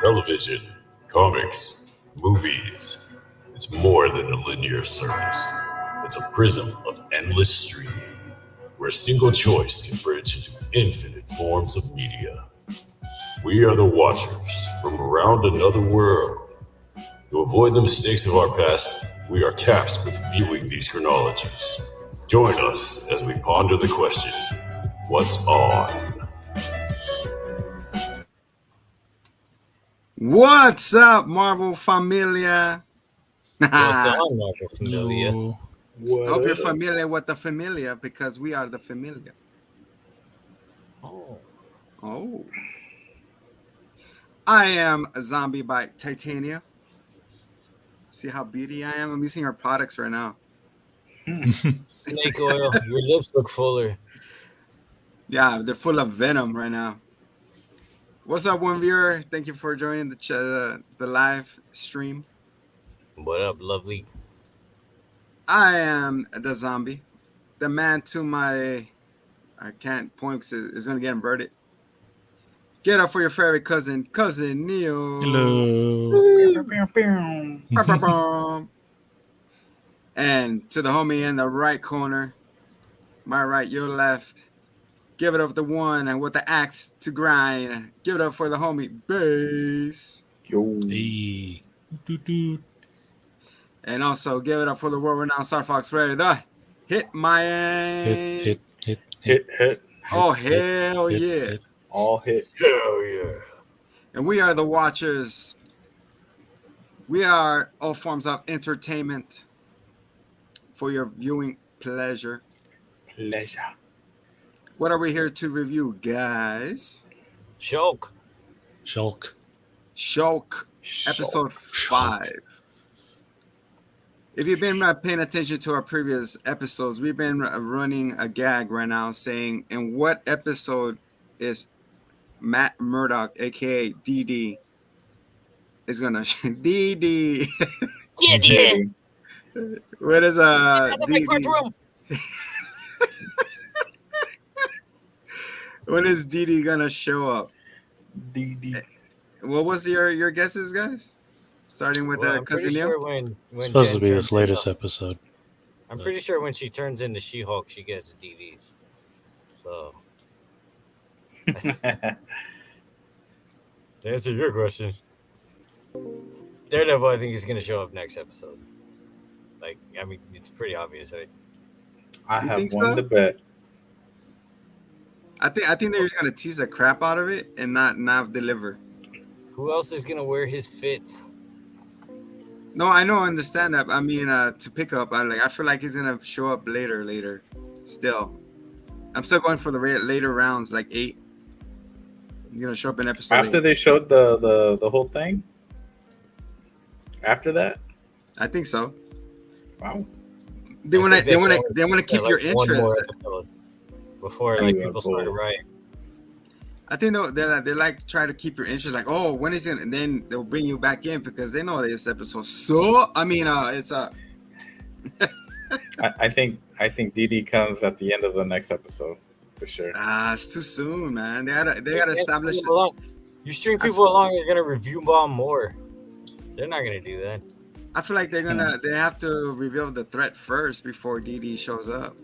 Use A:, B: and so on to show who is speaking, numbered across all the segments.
A: Television, comics, movies. It's more than a linear service. It's a prism of endless streaming, where a single choice can bridge into infinite forms of media. We are the Watchers from around another world. To avoid the mistakes of our past, we are tasked with viewing these chronologies. Join us as we ponder the question, what's on?
B: What's up, Marvel Familia?
C: What's on, Marvel Familia?
D: No.
B: Hope you're familiar with the Familia because we are the Familia. Oh. I am a zombie by Titania. See how beauty I am? I'm using her products right now.
C: Snake oil. Your lips look fuller.
B: Yeah, they're full of venom right now. What's up, one viewer? Thank you for joining the live stream.
C: What up, lovely?
B: I am the zombie. The man to my... I can't point because it's going to get inverted. Get up for your favorite cousin Neo.
D: Hello.
B: And to the homie in the right corner, my right, your left. Give it up the one and with the axe to grind. Give it up for the homie Bass.
E: Yo.
D: Hey. Doo-doo.
B: And also give it up for the world-renowned Star Fox player, the Hitman.
D: Hit.
B: Oh, hell yeah.
D: Hit.
E: All hit.
C: Hell yeah.
B: And we are the Watchers. We are all forms of entertainment for your viewing pleasure. What are we here to review, guys?
C: Shulk.
B: Shulk, episode 5. If you've been paying attention to our previous episodes, we've been running a gag right now saying, in what episode is Matt Murdock, aka DD, is gonna DD?
C: Yeah.
B: What is DD? When is DD gonna show up?
E: DD.
B: What was your guesses, guys? Starting with
C: I'm
B: cousin
C: pretty
B: Neil.
C: sure when
D: Supposed
C: Jen
D: to be
C: turns
D: this latest
C: into-
D: episode.
C: I'm pretty sure when she turns into She-Hulk, she gets DVs. So to answer your question, Daredevil, I think is going to show up next episode. Like, I mean, it's pretty obvious, right?
E: I
B: You
E: have
B: think
E: won
B: so?
E: the bet.
B: I think they're just gonna tease the crap out of it and not deliver.
C: Who else is going to wear his fits?
B: No, I know, I understand that. I mean, to pick up, I feel like he's gonna show up later. Still, I'm still going for the later rounds, like 8. He's gonna show up in episode
E: After
B: 8.
E: they showed the whole thing? After that?
B: I think so.
E: Wow.
B: They
C: I
B: want
C: think
B: to keep
C: like
B: your
C: one more
B: interest.
C: episode before like
E: Yeah,
C: people started
E: bold.
C: rioting.
B: I think they like to try to keep your interest. Like, oh, when is it? And then they'll bring you back in because they know this episode. So I mean, it's
E: I think DD comes at the end of the next episode for sure.
B: it's too soon, man. They gotta establish.
C: You string people along, you're gonna review bomb more. They're not gonna do that.
B: I feel like they have to reveal the threat first before DD shows up.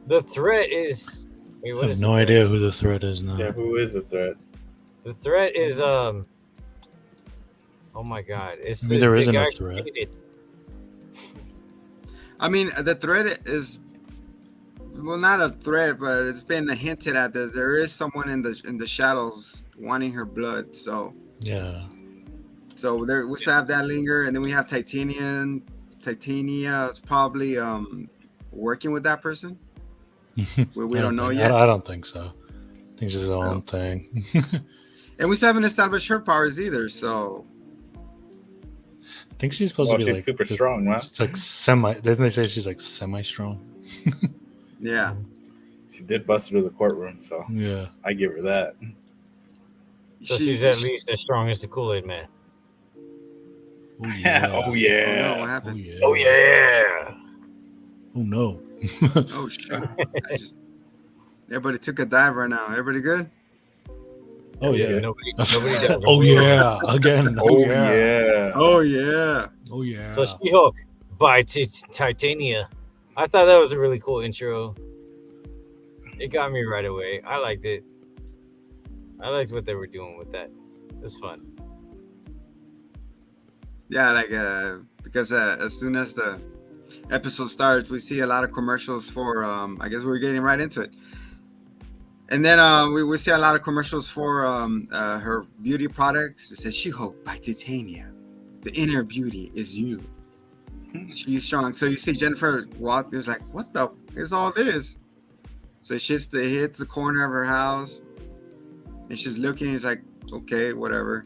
C: The threat is. Wait,
D: I
C: what
D: have
C: is
D: no
C: the threat?
D: idea who the threat is now.
E: Yeah, who is the threat?
C: The threat is Oh my god! It's
D: Maybe there isn't a
C: guy
D: threat.
C: created-
B: I mean, the threat is, well, not a threat, but it's been hinted at that there is someone in the shadows wanting her blood. So
D: Yeah.
B: there we still have that linger, and then we have Titania is probably working with that person. We don't know yet.
D: I don't think so. I think it's his
B: So-
D: own thing.
B: And we still haven't established her powers either. So
D: I think she's supposed
E: Well,
D: to be
E: she's super strong, man.
D: It's like semi. Didn't they say she's like semi-strong?
B: yeah,
E: She did bust through the courtroom, so
D: Yeah.
E: I give her that.
C: So she's at least as strong as the Kool-Aid Man.
D: Oh
E: Yeah. Oh
B: Oh, no,
E: yeah.
B: what
D: Oh
B: happened?
D: yeah.
C: Oh yeah!
D: Oh no.
B: Oh shoot! Everybody took a dive right now. Everybody good?
D: Oh yeah.
C: Nobody does.
D: Oh yeah. Again. Oh,
E: Oh
D: yeah.
E: yeah.
B: Oh yeah.
D: Oh yeah.
C: So She-Hulk by Titania. I thought that was a really cool intro. It got me right away. I liked it. I liked what they were doing with that. It was fun.
B: Yeah, like because as soon as the episode starts, we see a lot of commercials for. I guess we're getting right into it. And then we see a lot of commercials for her beauty products. It says She-Hulk by Titania. The inner beauty is you. She's strong. So you see Jennifer walk. There's like, what the? Here's all this. So she hits the corner of her house, and she's looking. He's like, okay, whatever.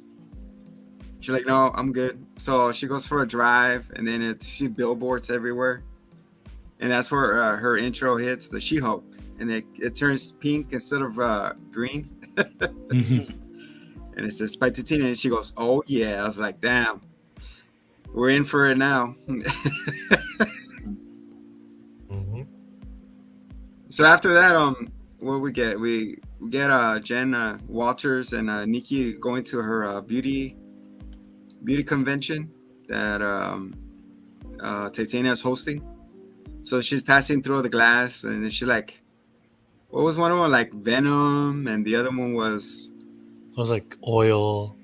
B: She's like, no, I'm good. So she goes for a drive, and then she billboards everywhere, and that's where her intro hits, the She-Hulk, and it turns pink instead of green,
D: Mhm.
B: and it says by Titania, and she goes, oh yeah. I was like, damn, we're in for it now.
C: Mm-hmm.
B: So after that, what we get? We get Jen Walters and Nikki going to her beauty convention that Titania is hosting. So she's passing through the glass, and then she like, what was one of them? Like Venom, and the other one was
D: It was like oil,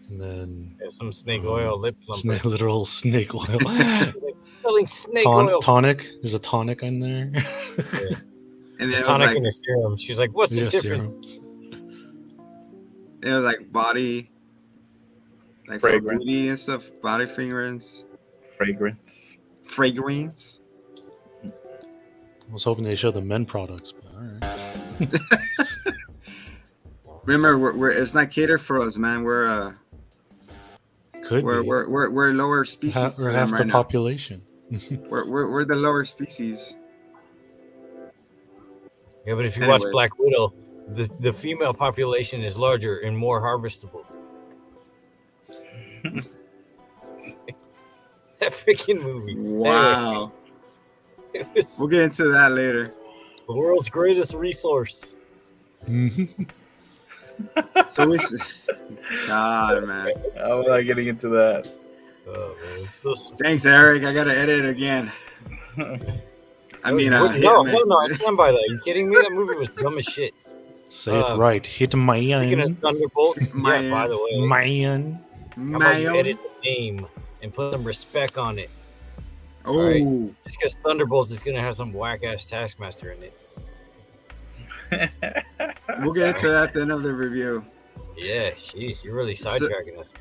D: and then
C: Some snake oil lip plumper.
D: literal snake oil.
C: Selling snake oil.
D: Tonic. There's a tonic in there.
B: and then it was
C: Tonic
B: like
C: and a serum. She's like, what's the
D: Yes,
C: difference?
B: it was like body, like for
E: Fragrance.
B: booty and stuff, body fragrance.
D: I was hoping they showed the men products, but all right.
B: Remember, we're it's not catered for us, man. We're
D: Could be.
B: we're lower species
D: We're
B: to
D: half
B: them
D: the
B: right now.
D: population.
B: We're the lower species.
C: Yeah, but if you watch
B: Anyways.
C: Black Widow, the female population is larger and more harvestable. That freaking movie.
B: Wow.
C: It was
B: We'll get into that later.
C: the world's greatest resource.
D: Mhm.
B: So God, man.
E: I'm not getting into that.
C: Oh, man, it's so stupid.
B: Thanks, Eric. I gotta edit again. I mean,
C: no,
B: Hitman.
C: I stand by that. Are you kidding me? That movie was dumb as shit.
D: Say it right. Hit my
C: Speaking of Thunderbolts,
B: Man.
C: yeah, by the way,
D: man.
C: how about you
B: Mayo.
C: edit the name and put some respect on it?
B: Oh,
C: Just because Thunderbolts is gonna have some whack ass Taskmaster in it.
B: we'll get into that at the end of the review.
C: Yeah, jeez, you're really
B: So-
C: sidetracking us.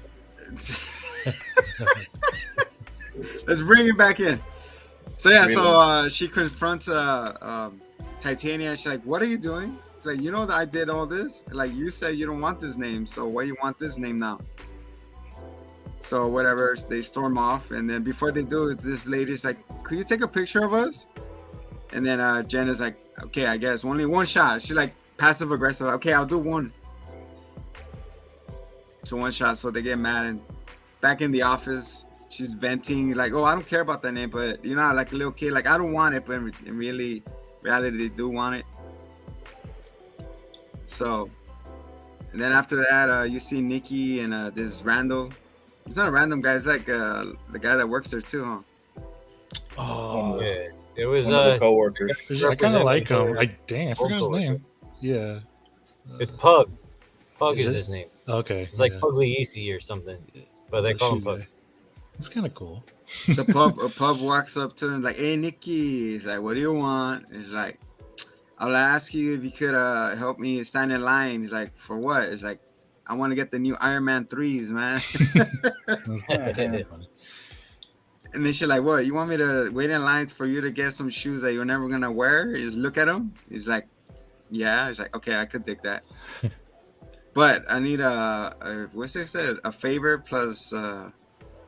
B: Let's bring it back in. So yeah,
E: Really?
B: so she confronts Titania. She's like, "What are you doing?" She's like, "You know that I did all this. Like you said, you don't want this name. So why you want this name now?" So whatever, they storm off, and then before they do, this lady's like, "Could you take a picture of us?" And then Jen is like, "Okay, I guess only one shot." She like passive aggressive. Okay, I'll do one. So one shot. So they get mad, and back in the office, she's venting like, "Oh, I don't care about that name, but you know, like a little kid, like I don't want it, but in reality, they do want it." So, and then after that, you see Nikki and this Randall. He's not a random guy. It's like the guy that works there too, huh?
D: Oh,
C: Yeah, it was
E: One of the coworkers.
D: I kind of like him.
C: representing
D: Damn, I forgot his
C: Vocal,
D: name. Yeah.
C: It's Pug. Pug
D: Is
C: is
D: it?
C: his name.
D: Okay.
C: It's like
D: yeah.
C: Puglisi or something, but they
D: The
C: call him
D: shoe
C: Pug.
D: guy. It's kind of cool.
B: So Pub walks up to him like, "Hey, Nikki." He's like, "What do you want?" He's like, "I'll ask you if you could help me stand in line." He's like, "For what?" He's like, "I want to get the new Iron Man 3s, man."
D: That's kinda funny.
B: And then she's like, "What? You want me to wait in line for you to get some shoes that you're never gonna wear?" He just look at him. He's like, "Yeah." He's like, "Okay, I could dig that." But I need what's it said? A favor plus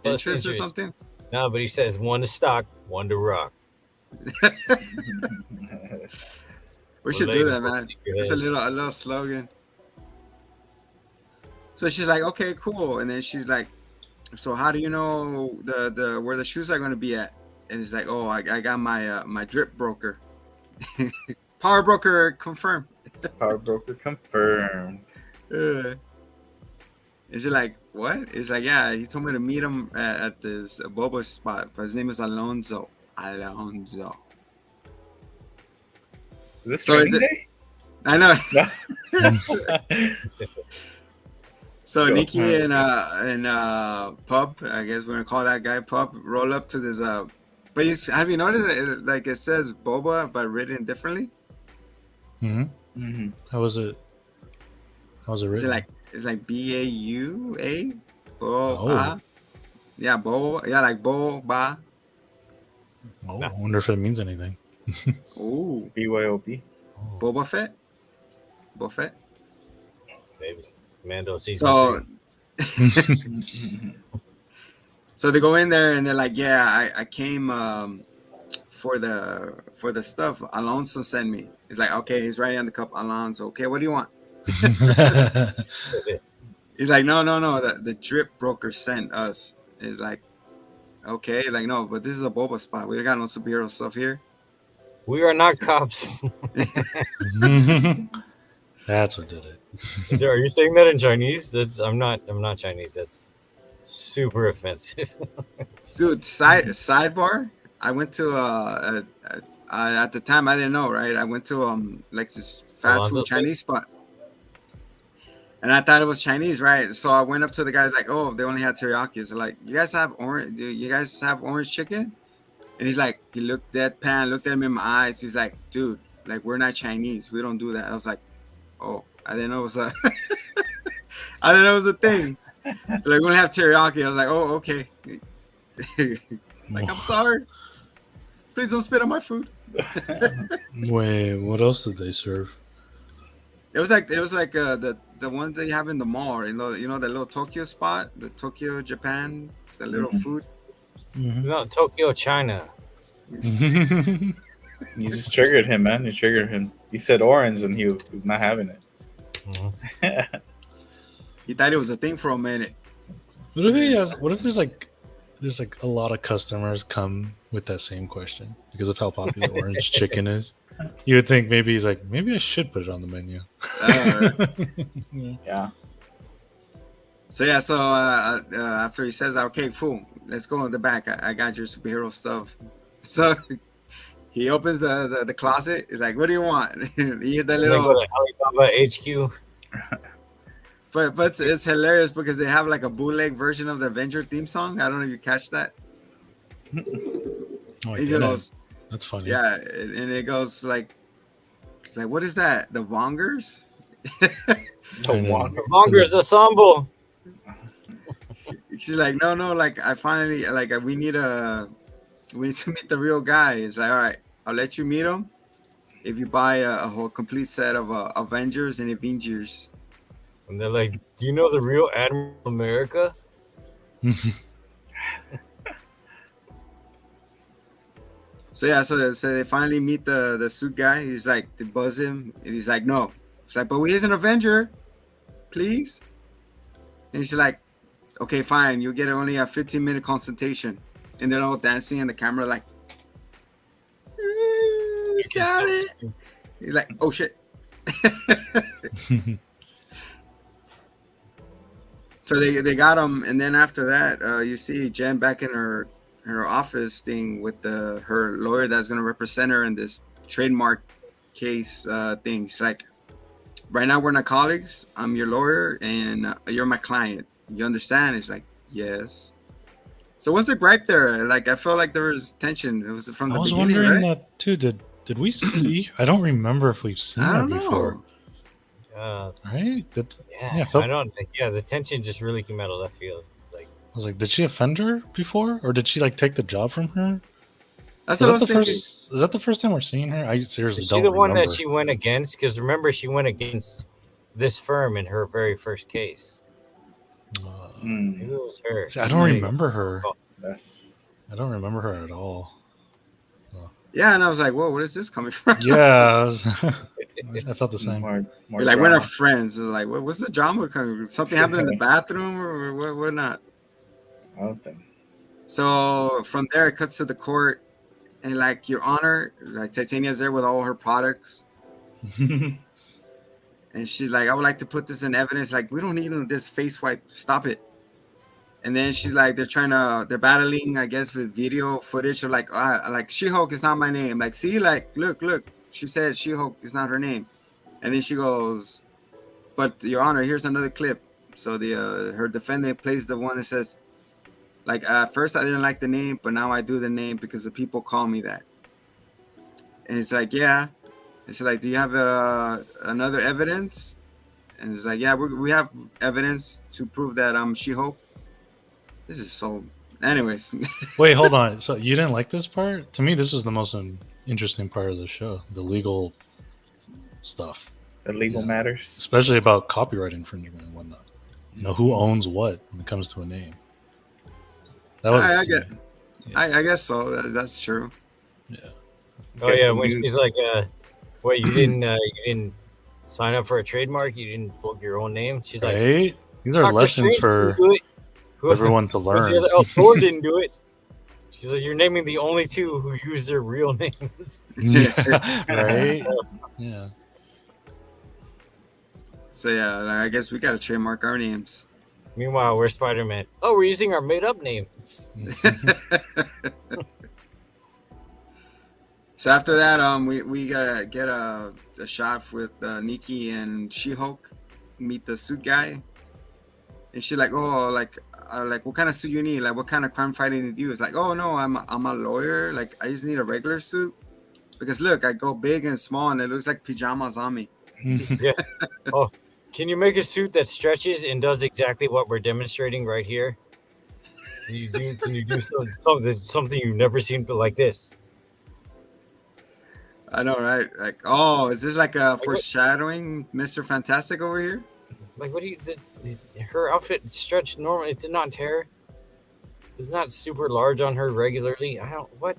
B: interest or
C: interest.
B: something.
C: No, but he says one to stock, one to rock.
B: We should do
C: Relatable
B: that, man. It's a
C: sneakerheads.
B: little slogan. So she's like, "Okay, cool." And then she's like, "So how do you know the where the shoes are going to be at?" and he's like, "Oh, I got my my drip broker, power broker confirmed."
E: Power broker confirmed.
B: Is it like what? It's like, yeah, he told me to meet him at this boba spot, but his name is Alonzo. Alonzo.
E: Is this
B: So is
E: training
B: it-
E: day?
B: I know.
E: No.
B: So
E: Go.
B: Nikki and Pup, I guess we're gonna call that guy Pup, roll up to this. But have you noticed that like it says boba but written differently?
D: Hmm.
E: Mm-hmm.
D: How was it? How was it
B: Is
D: written?
B: it like it's like BAUA?
D: Oh.
B: Yeah, boba. Yeah, like boba.
D: Oh, I wonder if it means anything.
B: Ooh,
E: BYOB.
C: Oh,
B: Boba Fett. Boba Fett.
C: maybe Mando season
B: So,
C: 3.
B: so they go in there and they're like, "Yeah, I came for the stuff Alonso sent me." He's like, "Okay," he's writing on the cup, Alonso. "Okay, what do you want?" He's like, "No, the drip broker sent us." He's like, "Okay, like no, but this is a boba spot. We got no superhero stuff here."
C: We are not cops.
D: That's what did it.
C: Are you saying that in Chinese? That's I'm not Chinese. That's super offensive.
B: Dude, sidebar. I went to at the time I didn't know, right? I went to like this fast
C: Alonzo
B: food Chinese spot, and I thought it was Chinese, right? So I went up to the guy like, "Oh, they only had teriyaki." So like, "You guys have orange? Do you guys have orange chicken?" And he's like, he looked deadpan, looked at him in my eyes. He's like, "Dude, like we're not Chinese. We don't do that." I was like, "Oh, I didn't know it was a, I didn't know it was a thing." So like, we don't have teriyaki. I was like, "Oh, okay." Like, I'm sorry. Please don't spit on my food.
D: Wait, what else did they serve?
B: It was like the ones that you have in the mall. You know the little Tokyo spot, the Tokyo, Japan, the little food.
D: Mhm.
C: No, Tokyo, China.
E: You just triggered him, man. You triggered him. He said orange and he was not having it.
C: Mhm.
B: He thought it was a thing for a minute.
D: What if he has? What if there's like a lot of customers come with that same question because of how popular orange chicken is? You would think maybe he's like, maybe I should put it on the menu.
E: Yeah.
B: So yeah, so after he says, "Okay, cool, let's go in the back. I got your superhero stuff." So he opens the closet. He's like, "What do you want?" You hear that
C: They go
B: little.
C: to Alibaba HQ.
B: But it's hilarious because they have like a bootleg version of the Avenger theme song. I don't know if you catch that.
D: Oh, I
B: It
D: didn't.
B: goes,
D: That's funny.
B: yeah, and it goes like what is that? The Vongers?
E: The one.
C: Monger's ensemble.
B: She's like, no, like I finally like we need to meet the real guy. It's like, all right, I'll let you meet him if you buy a whole complete set of Avengers and Avengers.
C: And they're like, "Do you know the real Admiral America?"
B: So yeah, so they finally meet the suit guy. He's like, they buzz him, and he's like, no. It's like, but he's an Avenger, please. And she's like, okay, fine, you'll get only a 15-minute consultation. And they're all dancing in the camera, like, you got it. He's like, oh shit. So they got him, and then after that, you see Jen back in her office thing with her lawyer that's gonna represent her in this trademark case thing. She's like, right now we're not colleagues. I'm your lawyer, and you're my client. You understand? It's like, yes. So what's the gripe there? Like, I felt like there was tension. It was from
D: I
B: the
D: was
B: beginning,
D: wondering
B: right?
D: that too. Did we see? I don't remember if we've seen
B: I
D: her
B: don't know.
D: before.
C: Yeah,
D: Right?
C: I don't. Yeah, the tension just really came out of left field. It's like,
D: I was like, did she offend her before, or did she like take the job from her?
B: That's
D: Is
B: what I
D: that
B: was
D: the
B: thinking.
D: first? Is that the first time we're seeing her? I seriously
C: is she
D: don't
C: the one
D: remember.
C: that she went against? Because remember, she went against this firm in her very first case. Maybe it was her.
D: See, I don't remember her.
E: That's
D: I don't remember her at all.
B: Yeah, and I was like, whoa, where is this coming from?
D: Yeah, I felt the same.
E: more
B: You're like, we're
E: drama.
B: not friends. They're like, what's the drama coming? Something happened in the bathroom or what not?
E: I don't think.
B: So from there, it cuts to the court, and like, Your Honor, like Titania's there with all her products, and she's like, I would like to put this in evidence. Like, we don't need this face wipe. Stop it. And then she's like, they're battling, I guess, with video footage of like She-Hulk is not my name. Like, see, like, look, she said She-Hulk is not her name. And then she goes, but Your Honor, here's another clip. So her defendant plays the one that says, like, at first I didn't like the name, but now I do the name because the people call me that. And it's like, yeah. It's like, do you have another evidence? And it's like, yeah, we have evidence to prove that I'm She-Hulk. This is so. Anyways.
D: Wait, hold on. So you didn't like this part? To me, this was the most interesting part of the show. The legal stuff.
E: The legal matters.
D: Especially about copyright infringement and whatnot. You know, who owns what when it comes to a name. That was
B: I guess so. That's true.
D: Yeah.
C: Oh yeah, when she's like, "What, you didn't sign up for a trademark? You didn't book your own name?" She's like,
D: right? These are
C: Dr.
D: lessons
C: Strange
D: for
C: didn't do it.
D: everyone to learn.
C: Thor didn't do it. She's like, you're naming the only two who use their real names.
D: Yeah. Right? Yeah.
B: So yeah, I guess we gotta trademark our names.
C: Meanwhile, we're Spider-Man. Oh, we're using our made-up names.
B: So after that, we gotta get a shot with Nikki and She-Hulk meet the suit guy, and she's like, oh, like what kind of suit you need? Like, what kind of crime fighting do you do? It's like, oh no, I'm a lawyer. Like, I just need a regular suit because look, I go big and small, and it looks like pajamas on me.
C: Yeah. Oh, can you make a suit that stretches and does exactly what we're demonstrating right here? Can you do something you've never seen like this?
B: I know, right? Like, oh, is this like a foreshadowing, Mr. Fantastic over here?
C: Like, what do you? Her outfit stretched normal. It did not tear. It's not super large on her regularly. I don't what.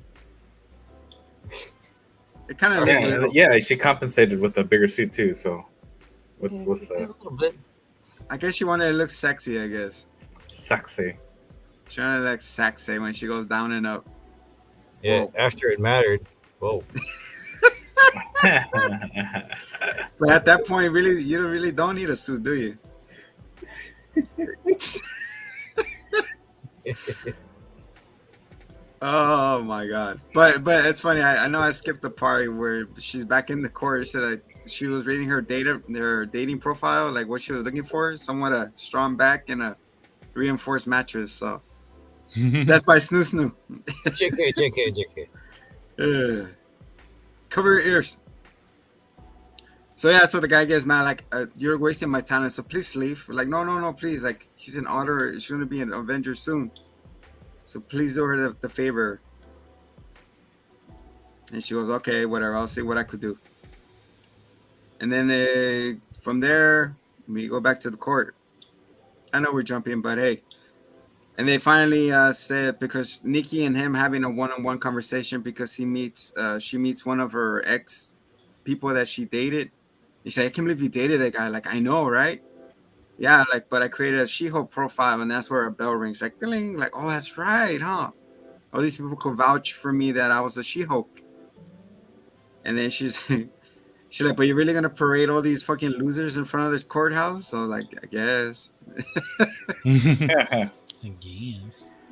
B: It kind of
E: yeah. She compensated with a bigger suit too. So, what's
C: a little bit?
B: I guess she wanted to look sexy. I guess
E: sexy.
B: She wanted to look sexy when she goes down and up.
C: Yeah,
B: Whoa.
C: after it mattered. Whoa.
B: But at that point, really, you really don't need a suit, do you? Oh my god! But it's funny. I know I skipped the part where she's back in the court. She said like she was reading her dating profile, like what she was looking for, somewhat a strong back and a reinforced mattress. So that's by Snoo.
C: JK.
B: Cover your ears. So yeah, so the guy gets mad, like, you're wasting my talent, so please leave. Like, no, please. Like, he's an author. She's gonna be an Avenger soon. So please do her the favor. And she goes, okay, whatever. I'll see what I could do. And then from there, we go back to the court. I know we're jumping, but hey. And they finally said, because Nikki and him having a one-on-one conversation because she meets one of her ex people that she dated. He said, I can't believe you dated that guy. Like, I know, right? Yeah, like, but I created a She-Hulk profile, and that's where a bell rings. Like, ding, like, oh, that's right, huh? All these people could vouch for me that I was a She-Hulk. And then she's like, but you're really gonna parade all these fucking losers in front of this courthouse? So like, I guess.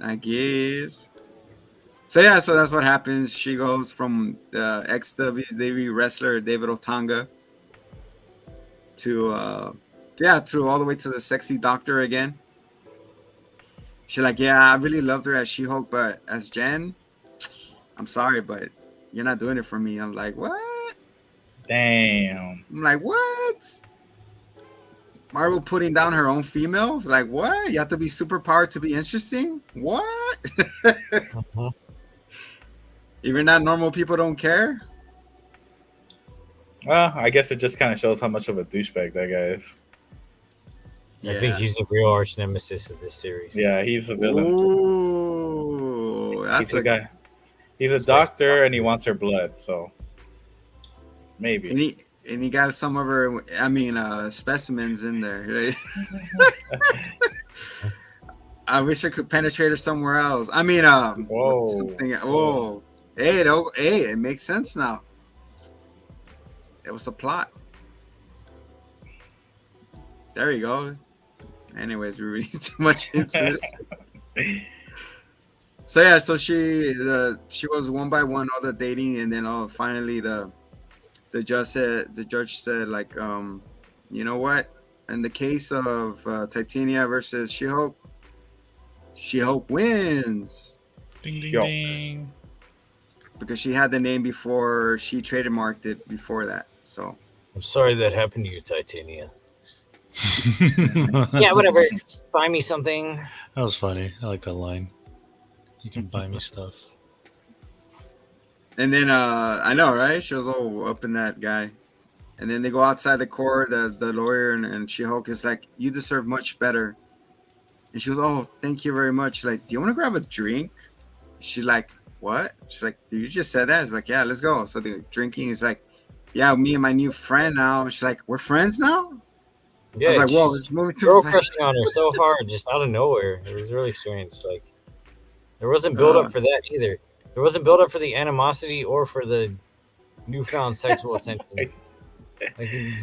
B: I guess. So yeah, so that's what happens. She goes from the ex-WWE wrestler David Otunga to all the way to the sexy doctor again. She's like, yeah, I really loved her as She-Hulk, but as Jen, I'm sorry, but you're not doing it for me. I'm like, what?
E: Damn.
B: I'm like, what? Marvel putting down her own female? Like, what? You have to be superpowered to be interesting? What? Even that normal people don't care?
E: Well, I guess it just kind of shows how much of a douchebag that guy is.
C: Yeah. I think he's the real arch nemesis of this series.
E: Yeah, he's a villain.
B: Ooh, that's
E: he's a guy. He's a doctor and he wants her blood, so maybe.
B: And he got some of her, specimens in there. Right? I wish I could penetrate her somewhere else. I mean,
E: Whoa.
B: something. Whoa. Hey, it makes sense now. It was a plot. There you go. Anyways, we're reading too much into this. So yeah, so she was one by one all the dating, and then finally the judge said like, you know what? In the case of Titania versus She-Hulk, She-Hulk wins
D: Ding, ding,
E: Yo.
D: ding.
B: because she had the name before she trademarked it before that. So
C: I'm sorry that happened to you, Titania. Yeah, whatever. Just buy me something.
D: That was funny. I like that line. You can buy me stuff.
B: and then I know, right? She was all up in that guy. And then they go outside the court, the lawyer and She-Hulk is like, you deserve much better. And she goes, oh, thank you very much. Like, do you want to grab a drink? She's like, what? She's like, you just said that? It's like, yeah, let's go. So they're drinking. It's like, yeah, me and my new friend now. She's like, we're friends now?
C: Yeah,
B: I was like, whoa,
C: she's
B: it's moving too
C: girl
B: fast.
C: crushing on her so hard, just out of nowhere. It was really strange. Like, there wasn't build up for that either. There wasn't build up for the animosity or for the newfound sexual attention. Like,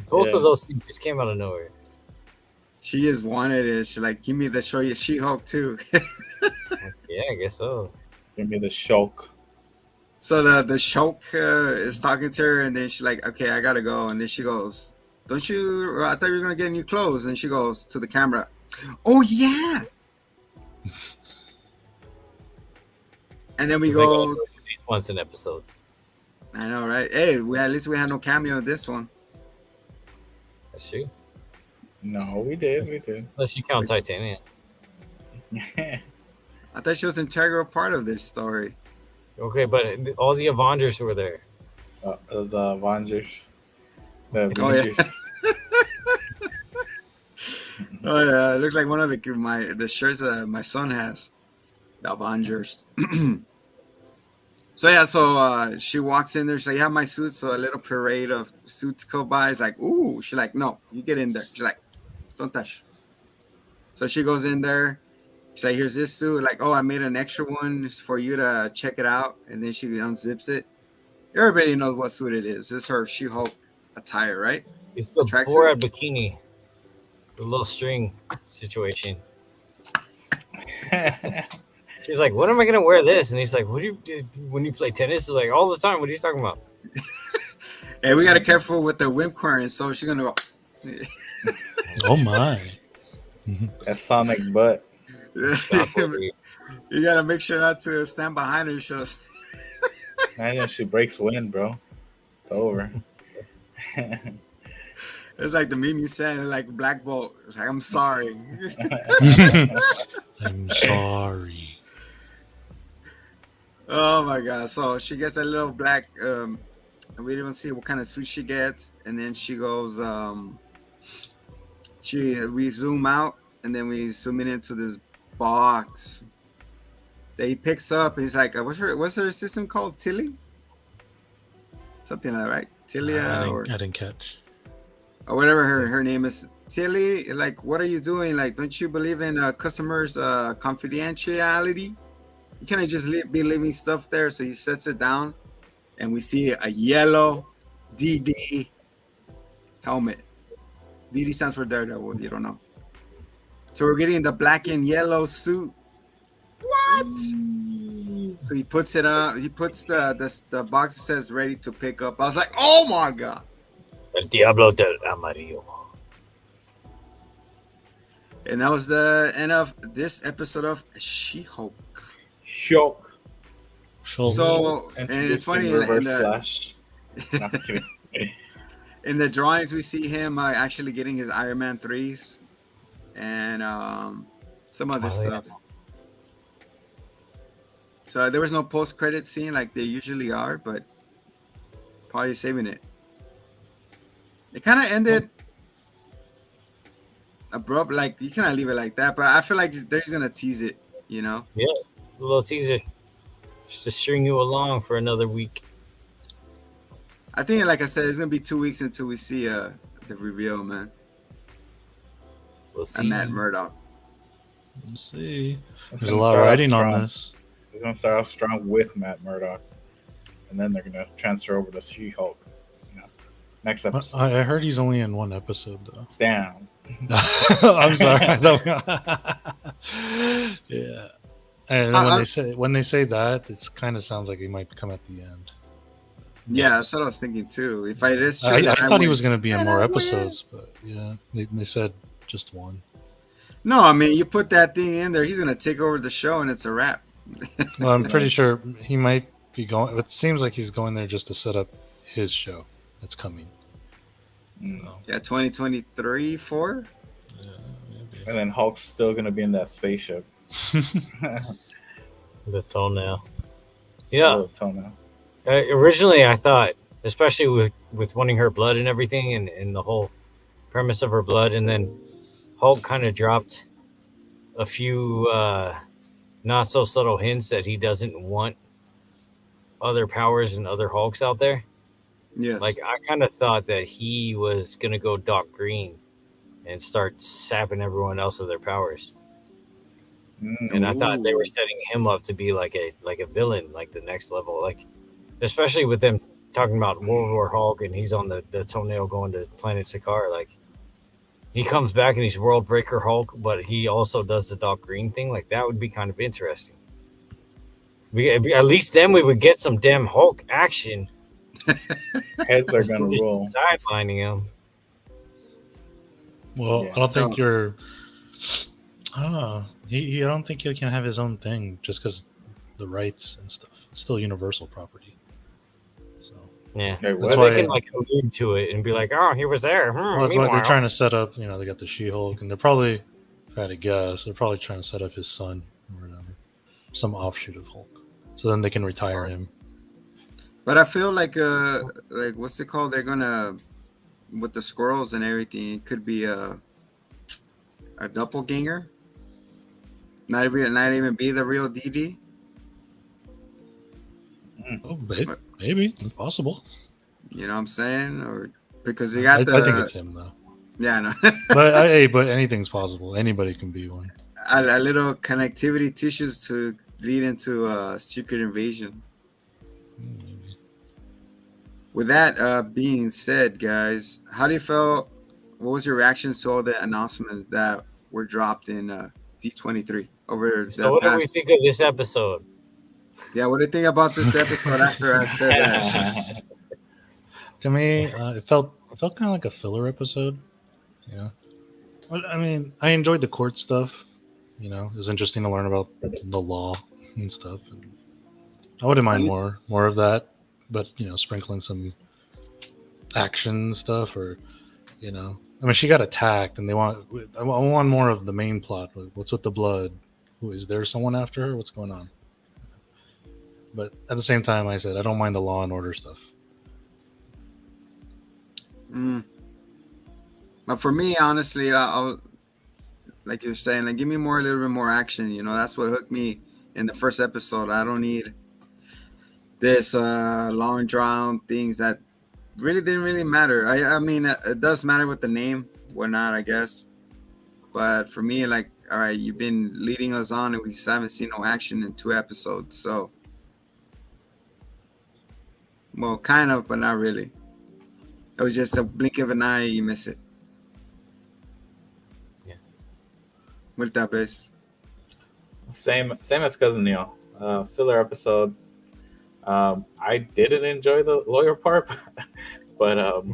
C: both of those things just came out of nowhere.
B: She just wanted it. She's like, give me the show you She-Hulk too.
C: Yeah, I guess so.
E: Give me the shulk.
B: So the Shulk is talking to her, and then she's like, okay, I gotta go. And then she goes, don't you, I thought you were gonna get new clothes. And she goes to the camera, oh yeah. And then we
C: It's like,
B: go,
C: at least once an episode.
B: I know, right? Hey, at least we had no cameo in this one.
C: That's true.
E: No, we did.
C: Unless you count Titania.
B: I thought she was an integral part of this story.
C: Okay, but all the Avengers were there.
E: The Avengers. The
B: Oh, yeah.
E: Avengers.
B: Oh yeah, it looks like one of the shirts that my son has. The Avengers. So yeah, she walks in there. She's like, "You have my suit." So a little parade of suits go by. It's like, "Ooh!" She's like, "No, you get in there." She's like, "Don't touch." So she goes in there. She's like, "Here's this suit." Like, "Oh, I made an extra one for you to check it out." And then she unzips it. Everybody knows what suit it is. This is her She-Hulk attire, right?
C: It's the
B: Tracksuit?
C: Borat bikini. The little string situation. She's like, when am I going to wear this? And he's like, what do you do when you play tennis? He's like, all the time. What are you talking about?
B: Hey, we got to be careful with the whip current. So she's going to go.
D: Oh my.
E: That Sonic butt.
B: You got to make sure not to stand behind her. Shows.
E: Imagine if she breaks wind, bro. It's over.
B: It's like the meme you said, like Black Bolt. It's like, I'm sorry.
D: I'm sorry.
B: Oh my god! So she gets a little black. We don't see what kind of suit she gets, and then she goes. We zoom out, and then we zoom in into this box that he picks up. And he's like, "What's her assistant called? Tilly? Something like that, right? Tilly
D: I
B: or
D: didn't catch.
B: or whatever her name is." Tilly, like, what are you doing? Like, don't you believe in customers' confidentiality? You can't just be leaving stuff there. So he sets it down, and we see a yellow DD helmet. DD stands for Daredevil, if you don't know. So we're getting the black and yellow suit. What? So he puts it on. He puts the box that says ready to pick up. I was like, oh my god.
C: El Diablo del Amarillo.
B: And that was the end of this episode of She-Hulk.
E: Shock.
B: So, and it's funny
E: Reverse Flash. No, I'm kidding.
B: in the drawings we see him actually getting his Iron Man 3s and some other stuff. Yeah. So there was no post-credit scene like they usually are, but probably saving it. It kind of ended abrupt, like you cannot leave it like that, but I feel like they're just gonna tease it, you know?
C: Yeah, a little teaser. Just to string you along for another week.
B: I think, like I said, it's gonna be 2 weeks until we see the reveal, man.
C: We'll see.
B: And Matt Murdock.
D: We'll see.
E: It's
D: There's a
E: gonna
D: lot
E: start off
D: writing on
E: strong.
D: this.
E: It's gonna start off strong with Matt Murdock, and then they're gonna transfer over to She-Hulk. You know, next episode.
D: I heard he's only in one episode though.
E: Damn.
D: I'm sorry. Yeah. And then when they say that, it kind of sounds like he might come at the end.
B: Yeah, that's what I was thinking too. If it is true,
D: I
B: then
D: thought he
B: win.
D: was going to be in
B: And
D: more
B: I win.
D: episodes, but yeah, they said just one.
B: No, I mean, you put that thing in there, he's gonna take over the show, and it's a wrap.
D: Well, I'm pretty sure he might be going. It seems like he's going there just to set up his show that's coming.
E: Mm.
D: So,
B: Yeah, 2023, 4.
D: yeah, maybe.
E: And then Hulk's still gonna be in that spaceship.
C: The toenail. Yeah.
E: Oh, toenail.
C: Originally, I thought, especially with wanting her blood and everything, and the whole premise of her blood, and then Hulk kind of dropped a few not so subtle hints that he doesn't want other powers and other Hulks out there.
B: Yes.
C: Like, I kind of thought that he was gonna go Doc Green and start sapping everyone else of their powers. And I thought they were setting him up to be like a villain, like the next level, like especially with them talking about World War Hulk, and he's on the toenail going to Planet Sakaar. Like, he comes back and he's World Breaker Hulk, but he also does the Doc Green thing. Like, that would be kind of interesting. At least then we would get some damn Hulk action.
E: Heads are gonna roll.
C: Sidelining him.
D: Well,
E: Yeah,
D: I don't
B: so-
D: think you're. I don't know. I don't think he can have his own thing just because the rights and stuff. It's still Universal property. So
C: Yeah.
E: Hey,
C: That's
E: what?
C: why they can like allude to it and be like, "Oh, he was there."
D: well, that's why they're trying to set up. They got the She-Hulk, and they're probably, if I had to guess, they're probably trying to set up his son or whatever, some offshoot of Hulk, so then they can retire him.
B: But I feel like what's it called? They're gonna, with the squirrels and everything, it could be a doppelganger. Not even be the real DD.
D: Oh, maybe it's possible.
B: You know what I'm saying? Or because we
D: I
B: got the.
D: think it's him though.
B: Yeah, I know.
D: But anything's possible. Anybody can be one.
B: a little connectivity tissues to lead into a secret invasion.
D: Maybe.
B: With that being said, guys, how do you feel? What was your reactions to all the announcements that were dropped in D23 over
C: So
B: the
C: what do we
B: past?
C: think of this episode?
B: Yeah, what do you think about this episode after I said that?
D: To me, it felt kind of like a filler episode. Yeah. But, I mean, I enjoyed the court stuff. It was interesting to learn about the law and stuff. And I wouldn't mind more of that, but sprinkling some action stuff, or I mean, she got attacked, and I want more of the main plot. What's with the blood? Is there someone after her? What's going on? But at the same time, I said I don't mind the Law and Order stuff.
B: But for me, honestly, I'll like you're saying, like give me a little bit more action. That's what hooked me in the first episode. I don't need this long drawn things that really didn't really matter. I mean, it does matter with the name, whatnot, I guess. But for me, like, all right, you've been leading us on, and we haven't seen no action in 2 episodes. So, well, kind of, but not really. It was just a blink of an eye, you miss it.
C: Yeah.
B: With that base.
E: Same as Cousin Neil. Filler episode. I didn't enjoy the lawyer part, but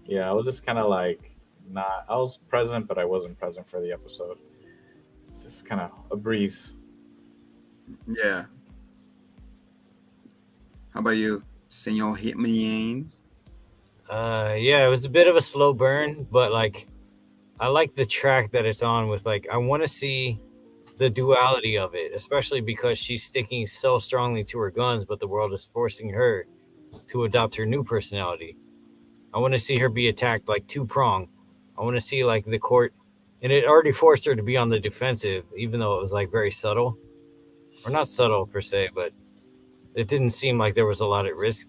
E: yeah, I was just kind of like, I was present, but I wasn't present for the episode. It's just kind of a breeze.
B: Yeah. How about you, Senor Hitman?
C: Yeah, it was a bit of a slow burn, but like, I like the track that it's on with. Like, I want to see the duality of it, especially because she's sticking so strongly to her guns, but the world is forcing her to adopt her new personality. I want to see her be attacked like 2-prong. I want to see like the court, and it already forced her to be on the defensive, even though it was like very subtle, or not subtle per se, but it didn't seem like there was a lot at risk.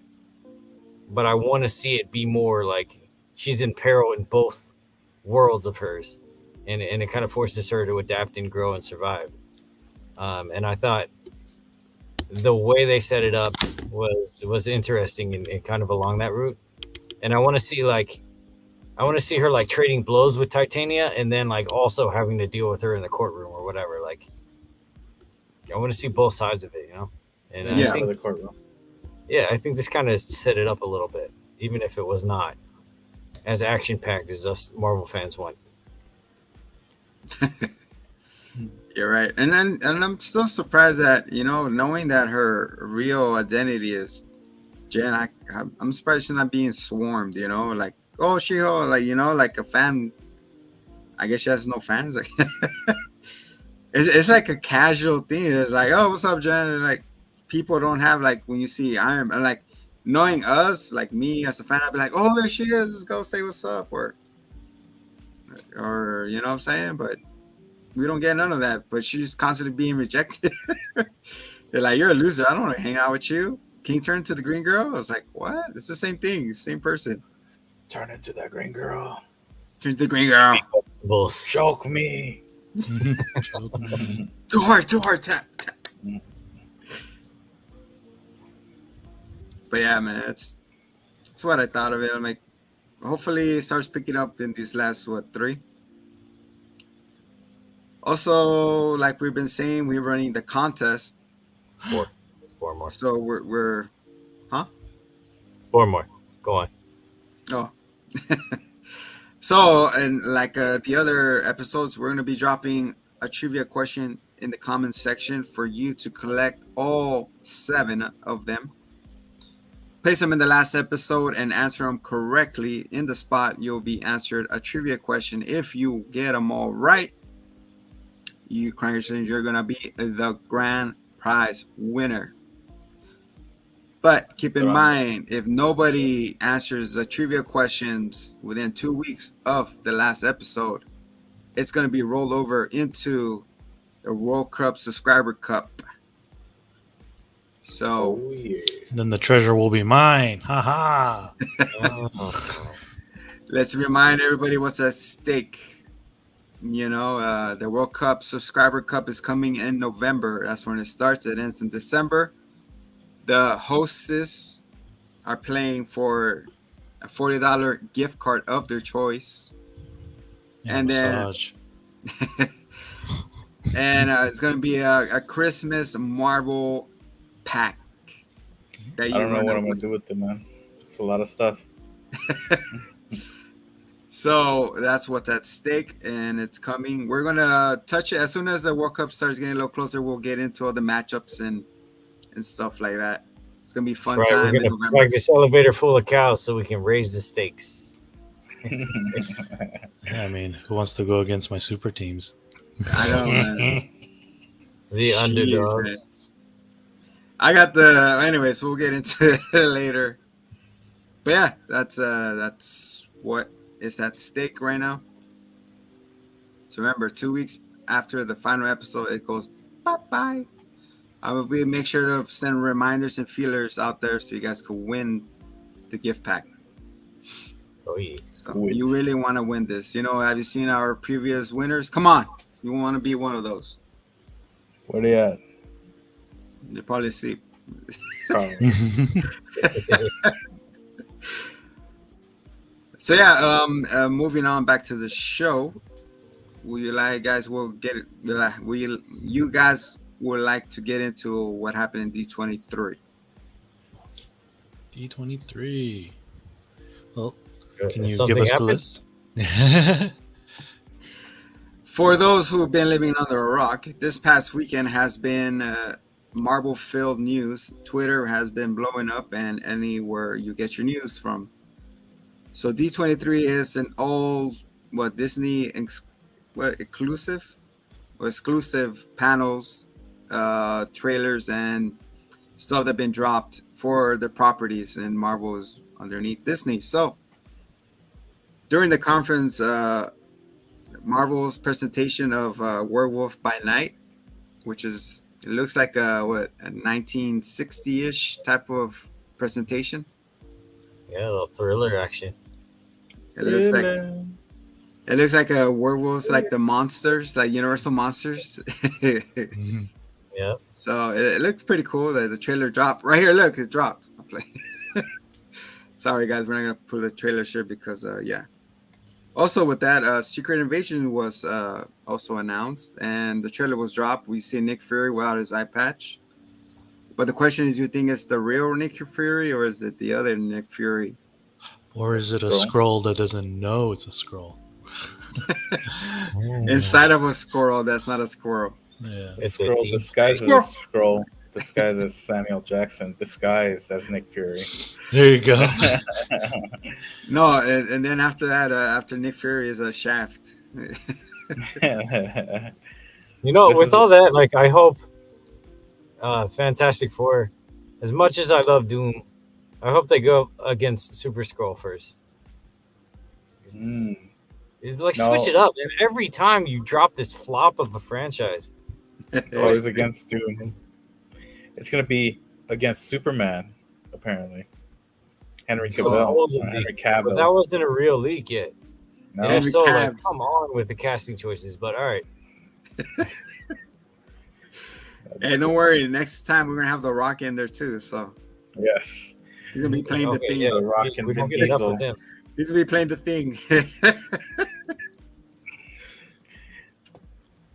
C: But I want to see it be more like she's in peril in both worlds of hers. and it kind of forces her to adapt and grow and survive. And I thought the way they set it up was interesting and kind of along that route. And I want to see her like trading blows with Titania, and then like also having to deal with her in the courtroom or whatever. Like, I want to see both sides of it, you know. And
E: Yeah,
C: I
E: out
C: think,
E: of the courtroom.
C: yeah, I think this kind of set it up a little bit, even if it was not as action packed as us Marvel fans want.
B: You're right, and I'm still surprised that knowing that her real identity is Jen. I'm surprised she's not being swarmed. Like, oh, She-Hulk, like like a fan. I guess she has no fans. It's like a casual thing. It's like, oh, what's up, Jen? And like, people don't have like when you see Iron Man, like knowing us, like me as a fan, I'd be like, oh, there she is. Let's go say what's up, or you know what I'm saying? But we don't get none of that. But she's constantly being rejected. They're like, you're a loser. I don't want to hang out with you. Can you turn into the green girl? I was like, what? It's the same thing. Same person.
E: Turn into that green girl.
B: Turn into the green girl.
E: Choke me.
B: Too hard. Tap. But yeah, man, that's what I thought of it. I'm like, hopefully it starts picking up in these last, 3? Also, like we've been saying, we're running the contest.
C: 4 more.
B: So we're
C: 4 more. Go on.
B: Oh. So, and like the other episodes, we're going to be dropping a trivia question in the comments section for you to collect all 7 of them. Place them in the last episode and answer them correctly in the spot. You'll be answered a trivia question. If you get them all right, you're going to be the grand prize winner. But keep in mind, if nobody answers the trivia questions within 2 weeks of the last episode, it's going to be rolled over into the World Cup Subscriber Cup. So,
D: then the treasure will be mine. Ha
C: Oh.
B: let's remind everybody what's at stake. The World Cup Subscriber Cup is coming in November. That's when it starts. It ends in December. The hostess are playing for a $40 gift card of their choice. And
D: massage.
B: And it's going to be a Christmas Marvel pack.
E: I don't know what I'm going to do with it, man. It's a lot of stuff.
B: So that's what's at stake, and it's coming. We're going to touch it as soon as the World Cup starts getting a little closer. We'll get into all the matchups and stuff like that. It's gonna be fun time.
C: We're gonna pack this elevator full of cows so we can raise the stakes.
D: I mean, who wants to go against my super teams?
B: I know, man.
C: The underdogs.
B: I got the. Anyways, we'll get into it later. But yeah, that's what is at stake right now. So remember, 2 weeks after the final episode, it goes bye-bye. I will make sure to send reminders and feelers out there so you guys can win the gift pack.
C: Oh yeah.
B: So you really want to win this. Have you seen our previous winners? Come on. You want to be one of those.
E: Where they at?
B: They're probably asleep. So yeah, moving on back to the show. You guys would like to get into what happened in D23.
D: D23. Well, can you
C: Something
D: give us
C: happened?
D: the list?
B: For those who have been living under a rock, this past weekend has been Marvel-filled news. Twitter has been blowing up, and anywhere you get your news from. So D23 is an all Disney exclusive panels, trailers, and stuff that have been dropped for the properties, and Marvel is underneath Disney. So during the conference, Marvel's presentation of Werewolf by Night, which it looks like a 1960-ish type of presentation.
C: Yeah, a little thriller action.
B: It looks like It looks like a werewolves, like the monsters, like Universal Monsters.
D: Mhm.
C: Yeah.
B: So it looks pretty cool. The trailer dropped right here. Look, it dropped. I'll play. Sorry, guys, we're not gonna put the trailer here because yeah. Also, with that, Secret Invasion was also announced, and the trailer was dropped. We see Nick Fury without his eye patch. But the question is, you think it's the real Nick Fury or is it the other Nick Fury?
D: Or is it a
E: Scroll.
D: scroll that doesn't know it's a scroll?
B: Inside of a squirrel that's not a squirrel.
D: Yeah.
C: It's a
E: Scroll
C: team.
E: disguised as
B: Scroll.
E: a scroll, disguised as Samuel Jackson, disguised as Nick Fury.
D: There you go.
B: No, and then after that, after Nick Fury is a Shaft.
C: You know,
E: This
C: with
E: is-
C: all that, like, I hope Fantastic Four, as much as I love Doom, I hope they go against Super Skrull first.
E: Mm.
C: It's like
E: No.
C: switch it up, and every time you drop this flop of a franchise,
E: It's always against Doom. It's gonna be against Superman, apparently. Henry
C: Supposedly.
E: Cavill. Henry
C: but
E: Cavill.
C: that wasn't a real leak yet.
E: No.
C: And
B: Henry
C: if so, like,
B: Cavs.
C: come on with the casting choices. But all right,
B: Hey, don't worry. Next time we're gonna have The Rock in there too. So
E: Yes.
B: he's gonna be playing the
C: okay,
B: thing.
C: yeah,
E: The Rock and
C: we
E: Vin
C: don't get it up
E: Diesel.
C: with him.
B: He's gonna be playing the thing.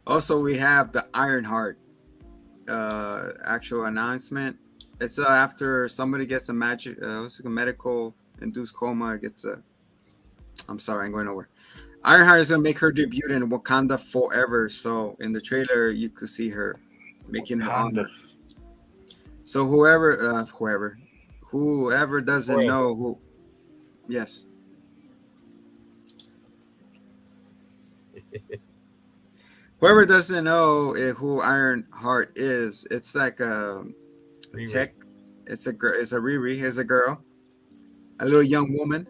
B: Also, we have the Ironheart actual announcement. It's after somebody gets a medical induced coma. Gets a. I'm sorry, I'm going nowhere. Ironheart is gonna make her debut in Wakanda Forever. So in the trailer, you could see her making her honor.
E: Wakandas.
B: So whoever doesn't
C: Forever.
B: know who, yes. Whoever doesn't know who Ironheart is, it's like a
C: Riri.
B: tech. It's a girl. It's a Riri. It's a girl, a little young woman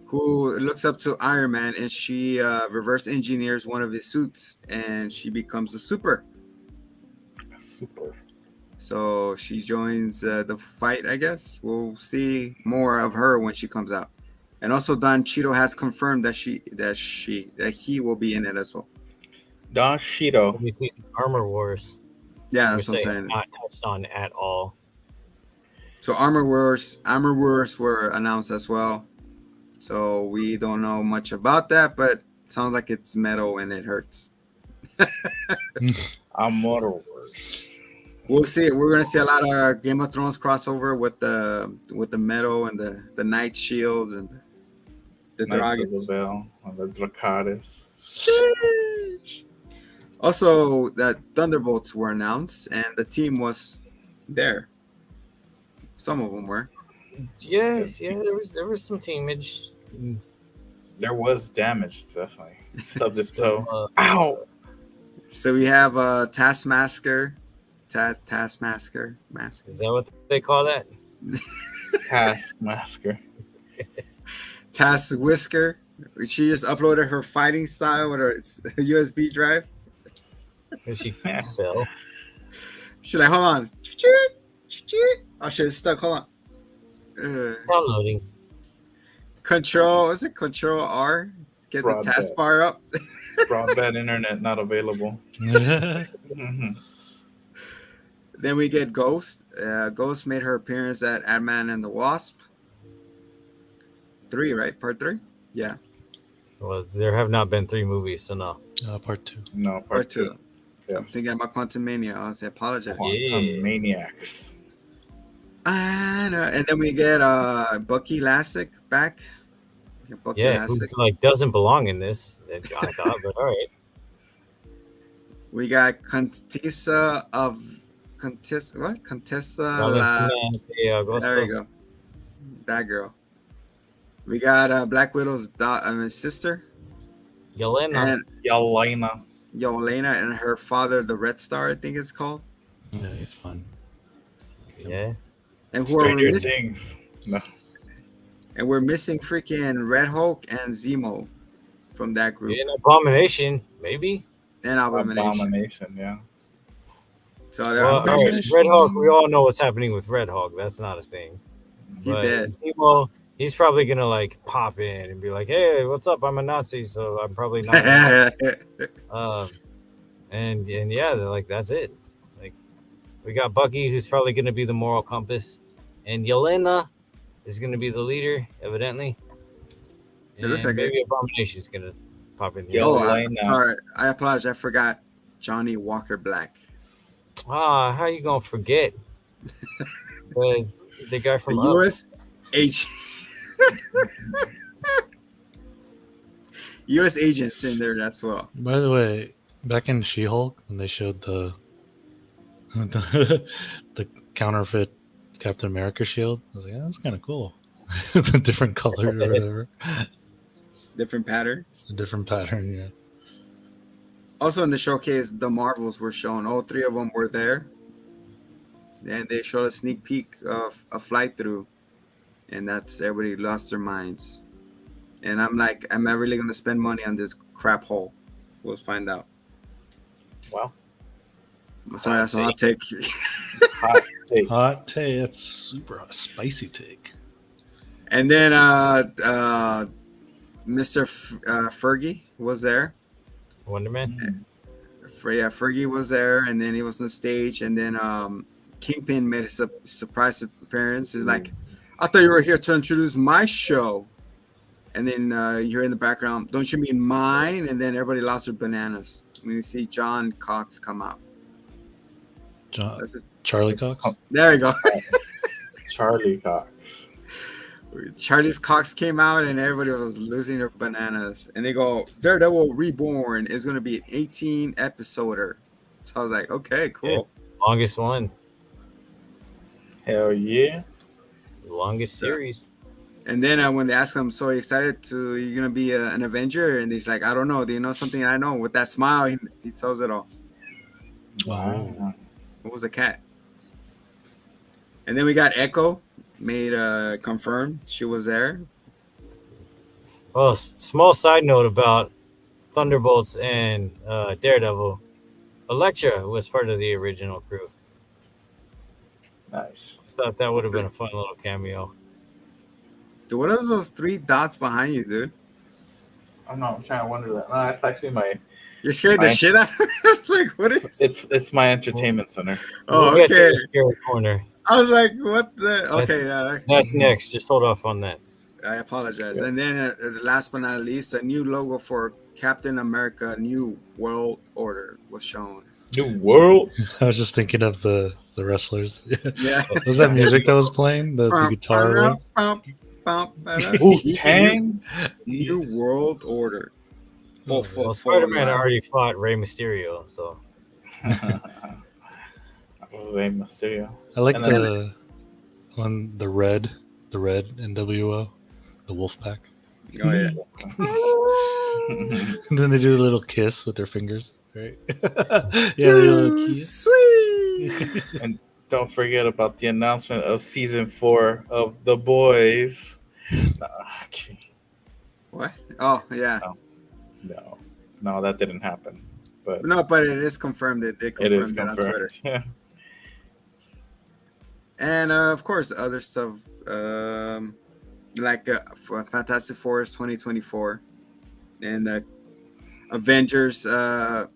B: who looks up to Iron Man, and she reverse engineers one of his suits, and she becomes a super.
E: Super.
B: So she joins the fight. I guess we'll see more of her when she comes out. And also, Don Cheadle has confirmed that he will be in it as well.
E: Don Cheadle.
C: We see some Armor Wars.
B: Yeah, that's what I'm
C: which they
B: saying.
C: have not touched on at all.
B: So Armor Wars were announced as well. So we don't know much about that, but it sounds like it's metal and it hurts.
E: Amor Wars.
B: We'll see. We're gonna see a lot of Game of Thrones crossover with the metal and the Night Shields and the
E: Knights of
B: Dragons.
E: the Veil and the Dracarys.
B: Sheesh. Also, that Thunderbolts were announced, and the team was there. Some of them were.
C: Yes, yeah, there was some teamage.
E: There was damage, definitely. Stubbed his toe.
C: Uh,
E: Ow!
B: So we have Taskmaster. Taskmaster. Mask.
C: Is that what they call that?
E: Taskmaster.
B: Task Whisker. She just uploaded her fighting style with her USB drive.
C: Is she sell?
B: She's like, hold on. Oh shit, it's stuck. Hold on.
C: Downloading.
B: Control, is it Control R? Get the
E: Broadband.
B: taskbar up.
E: Broadband internet not available. Mhm.
B: Then we get Ghost. Ghost made her appearance at Ant-Man and the Wasp. 3, right? Part 3? Yeah.
C: Well, there have not been 3 movies, so no.
D: Part 2.
E: No,
B: Part 2. I'm
E: Yes.
B: thinking about Quantum Mania. I apologize.
E: Quantum
C: Yeah.
E: Maniacs.
B: And then we get Bucky Lasek back. Bucky
C: Yeah, who
B: Lasek.
C: like doesn't belong in this? I thought, but all right.
B: We got Contessa. There we go. That girl. We got Black Widow's sister
C: Yelena.
B: and
E: Yelena.
B: Yelena and her father, the Red Star, I think it's called.
D: Yeah, it's fun.
C: Yeah.
B: And who are we
E: Stranger
B: missing?
E: Things. No.
B: And we're missing freaking Red Hulk and Zemo from that group.
C: An Abomination, maybe.
B: And Abomination.
E: Abomination, yeah.
B: So
C: Well,
B: they're
C: all right. Red Hulk, we all know what's happening with Red Hulk. That's not a thing.
B: He
C: But
B: dead.
C: Zemo, he's probably gonna like pop in and be like, "Hey, what's up? I'm a Nazi, so I'm probably not." A Nazi. And yeah, they're like, that's it. Like, we got Bucky, who's probably gonna be the moral compass, and Yelena is gonna be the leader, evidently.
B: It looks
C: And
B: like
C: maybe Abomination's gonna pop in here.
E: Yo.
B: sorry. I apologize. I forgot Johnny Walker Black.
C: How you gonna forget? the guy from
B: The
C: Up.
B: U.S. agent. U.S. agents in there as well.
D: By the way, back in She-Hulk, when they showed the the counterfeit Captain America shield, I was like, that's kind of cool. The different color or whatever.
B: Different pattern.
D: It's a different pattern, yeah.
B: Also in the showcase, the Marvels were shown. All three of them were there. And they showed a sneak peek of a flight through. And that's everybody lost their minds. And I'm like, am I really going to spend money on this crap hole? We'll find out.
E: Wow.
B: Sorry, that's a hot take.
E: Hot take.
D: Hot take. That's super spicy take.
B: And then Mr. Fergie was there.
C: Wonder Man.
B: Fergie was there, and then he was on the stage, and then Kingpin made a surprise appearance. He's like, I thought you were here to introduce my show. And then you're in the background, don't you mean mine? And then everybody lost their bananas when you see John Cox come out.
D: Charlie Cox?
B: There you go.
E: Charlie Cox.
B: Charlie's Cox came out and everybody was losing their bananas. And they go, Daredevil Reborn is going to be an 18 episoder. So I was like, okay, cool.
C: Yeah, longest one.
E: Hell yeah.
C: The longest series.
B: And then when they ask him, so excited you're going to be an Avenger? And he's like, I don't know. Do you know something I know? With that smile, he tells it all.
E: Wow.
B: What was the cat? And then we got Echo. Made confirmed she was there.
C: Well, small side note about Thunderbolts and Daredevil. Elektra was part of the original crew.
E: Nice.
C: Thought that would have been a fun little cameo.
B: Dude, what are those 3 dots behind you, dude?
E: I'm trying to wonder that. No, that's actually my.
B: You're scared the shit out of me. It's like, what is?
E: It's my entertainment center.
B: Oh,
C: We'll get to
B: okay.
C: the scary corner.
B: I was like, what the? Okay,
C: That's next. Just hold off on that.
B: I apologize. And then last but not least, a new logo for Captain America New World Order was shown.
E: New World?
D: I was just thinking of the wrestlers.
B: Yeah.
D: Was that music that was playing? The guitar?
E: Wu-Tang?
B: New World Order. Full.
C: Spider-Man already fought Rey Mysterio, so.
E: Rey Mysterio.
D: I like the red NWO, the Wolf Pack.
B: Oh yeah.
D: And then they do a little kiss with their fingers, right? Yeah, they do a little kiss.
B: Sweet.
E: And don't forget about the announcement of season 4 of The Boys.
B: What? Oh yeah.
E: No, that didn't happen. But
B: it is confirmed that they confirmed that on Twitter.
E: Yeah.
B: And of course, other stuff like for Fantastic Four 2024 and the Avengers, that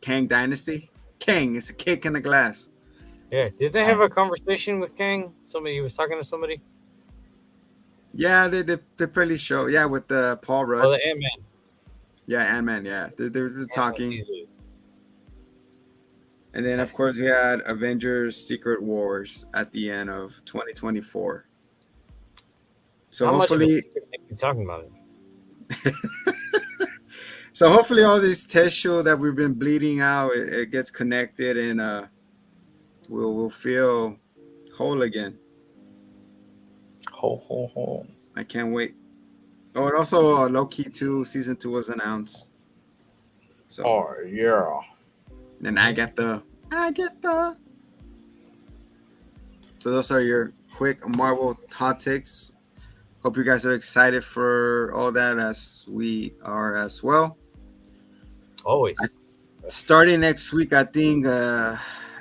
B: Kang Dynasty. Kang, it's a cake in a glass.
C: Yeah, did they have a conversation with Kang? He was talking to somebody?
B: Yeah, they probably show. Yeah, with Paul Rudd.
C: Oh, the Ant-Man.
B: Yeah, Ant-Man. Yeah, they were talking. And then, of course, we had Avengers Secret Wars at the end of 2024. So
C: How
B: hopefully,
C: much are you talking about it?
B: so hopefully all these tissue that we've been bleeding out, it gets connected and we'll feel whole again.
E: Ho.
B: I can't wait. Oh, and also Loki 2 season 2 was announced. So
E: Oh, yeah.
B: and Agatha. So those are your quick Marvel hot takes. Hope you guys are excited for all that as we are as well.
C: Always.
B: Starting next week, I think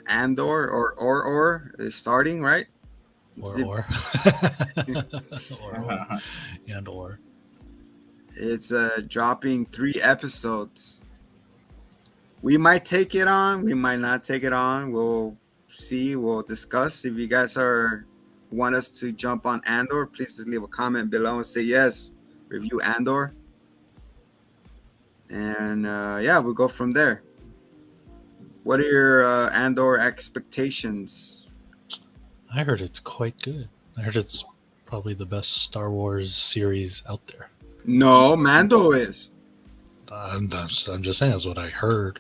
B: Andor or is starting, right?
D: or or.
B: It's dropping 3 episodes. We might take it on. We might not take it on. We'll see. We'll discuss. If you guys want us to jump on Andor, please just leave a comment below and say yes. Review Andor. And we'll go from there. What are your Andor expectations?
D: I heard it's quite good. I heard it's probably the best Star Wars series out there.
B: No, Mando is.
D: I'm just saying that's what I heard.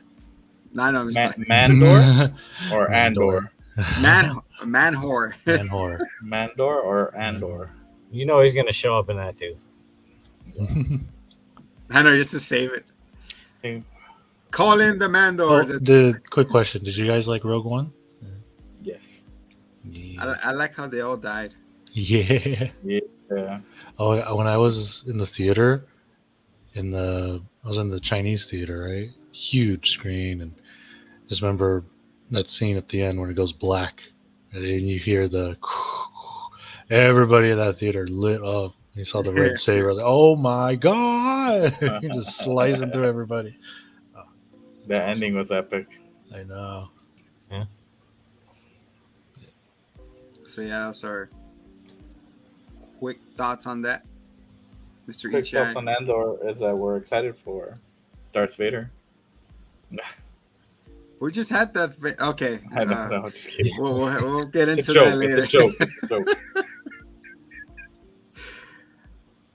B: No, no,
E: Mandor or Andor?
B: Manhor.
D: Manhor.
E: Mandor or Andor?
C: You know he's gonna show up in that too.
B: I know, just to save it.
E: Think-
B: Call in the Mandor.
D: Quick question: did you guys like Rogue One?
E: Yes.
D: Yeah.
B: I like how they all died.
D: Yeah.
E: Yeah.
D: Oh, when I was in the theater, I was in the Chinese theater, right? Huge screen, and just remember that scene at the end when it goes black, and then you hear everybody in that theater lit up. You saw the red saber. Like, oh my god! You're just slicing through everybody.
E: The ending was epic.
D: I know.
B: So that's our quick thoughts on that, Mr.
E: Quick
B: Ichai.
E: thoughts on Andor is that we're excited for Darth Vader.
B: We just had that. Okay.
E: I don't know. Just kidding.
B: We'll get
E: It's
B: into
E: a joke.
B: that later.
E: It's a joke. It's a joke.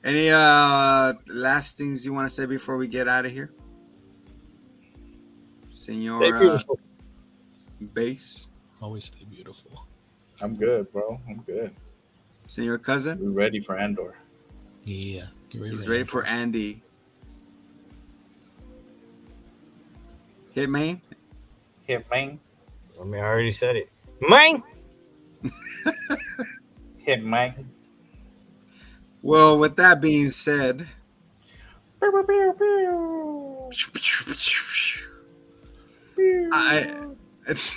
B: Any last things you want to say before we get out of here?
C: Stay
B: Senor
C: beautiful.
B: Base.
D: Always stay beautiful.
E: I'm good, bro. I'm good.
B: Senor Cousin.
E: We're ready for Andor.
D: Yeah.
B: He's ready for Andy. Hitman.
E: Hit man.
C: I mean, I already said it. Mine.
E: Hit man.
B: Well, with that being said, it's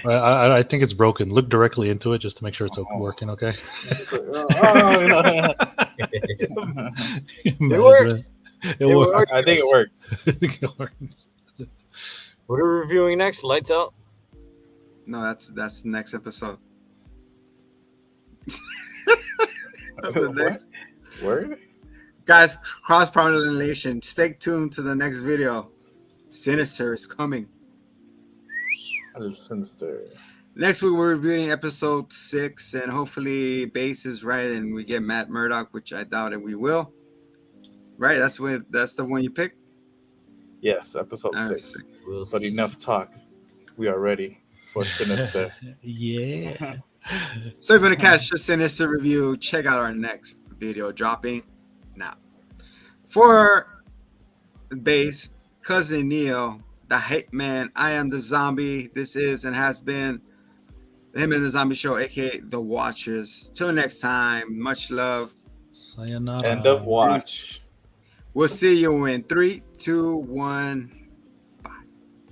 D: I think it's broken. Look directly into it just to make sure it's working. Okay.
C: It works.
D: It works.
E: I think it works.
D: I think it works.
C: What are we reviewing next? Lights Out.
B: no, that's the next episode. That's the next.
E: Word?
B: Guys, cross pollination. Stay tuned to the next video. Sinister is coming.
E: That is sinister.
B: Next week we're reviewing episode 6, and hopefully Base is right and we get Matt Murdock, which I doubt it we will. Right? That's the one you picked?
E: Yes, episode
B: All right,
E: 6.
C: We'll
E: But
C: see.
E: enough talk. We are ready for sinister.
D: Yeah.
B: So if you want to catch the Sinister review, check out our next video dropping now. For Base, Cousin Neo, the Hype Man, I am the Zombie. This is and has been the Him and the Zombie Show, aka The Watchers. Till next time, much love.
D: Sayonara.
E: End of watch.
B: We'll see you in 3, 2, 1.